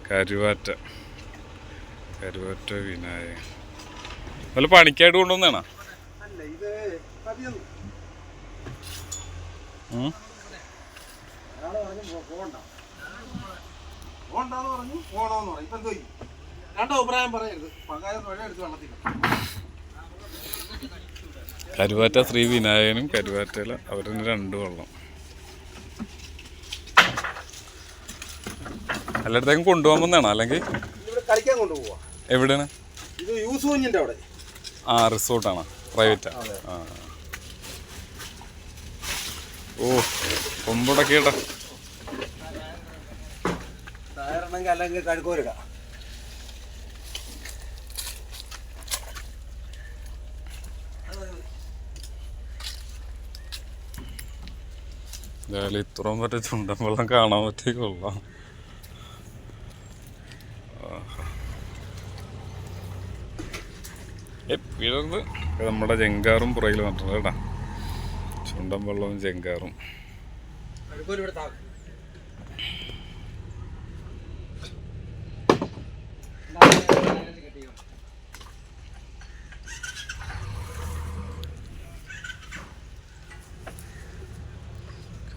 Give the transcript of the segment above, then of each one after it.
കരുവാറ്റ കരുവാറ്റ വിനായകൻ. നല്ല പണിക്കായിട്ട് കൊണ്ടുവന്നാണോ? കരുവാറ്റ ശ്രീ വിനായകനും കരുവാറ്റയില അവരിന് 2 വള്ളം. എല്ലായിടത്തേക്കും കൊണ്ടുപോകാൻ വന്നാണോ അല്ലെങ്കിൽ കളിക്കാൻ കൊണ്ടുപോവാ? എവിടെയാണ്? ഇത് യൂസുഫിന്റെ അവിടെ. ആ, റിസോർട്ടാണോ? പ്രൈവറ്റാ? ആ. ഓ, കൊമ്പുടക്കി കേട്ടാ. അല്ലെങ്കിൽ കഴുക്കോരിടാം. എന്തായാലും ഇത്രയും പറ്റ ചുണ്ടൻ വെള്ളം കാണാൻ പറ്റിയ കൊള്ളാം. പിഴർന്ന് നമ്മുടെ ജങ്കാറും പുറകിൽ വന്നിട്ടുണ്ട് കേട്ടാ. ചുണ്ടൻ വെള്ളവും ജങ്കാറും.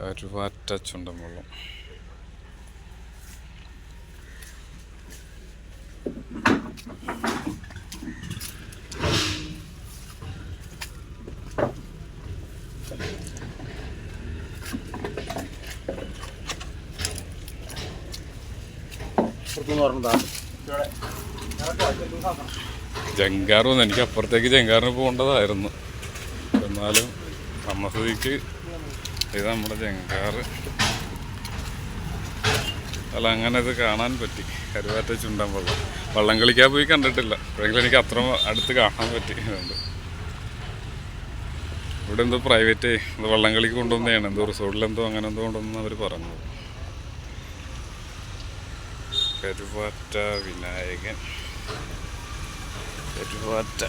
കരുവാറ്റ ചുണ്ടൻ വെള്ളം. ജങ്കാറൊന്നും എനിക്ക് അപ്പുറത്തേക്ക് ജങ്കാറിന് പോകേണ്ടതായിരുന്നു. എന്നാലും അമ്മസ്ഥിതിക്ക് ഇത് നമ്മുടെ ജങ്കാറ്. അല്ല, അങ്ങനെ ഇത് കാണാൻ പറ്റി. കരുവാറ്റ ചുണ്ടൻ വെള്ളം. വള്ളം കളിക്കാൻ പോയി കണ്ടിട്ടില്ല. എപ്പോഴെങ്കിലും എനിക്ക് അത്ര അടുത്ത് കാണാൻ പറ്റിയിട്ടുണ്ട്. ഇവിടെ എന്തോ പ്രൈവറ്റ് വള്ളം കളിക്ക് കൊണ്ടുവന്നതാണ്. എന്തോ റിസോർട്ടിലെന്തോ അങ്ങനെ എന്തോ കൊണ്ടുവന്ന് അവർ പറഞ്ഞത്. കരുവാറ്റ വിനായകൻ. കരുവാറ്റ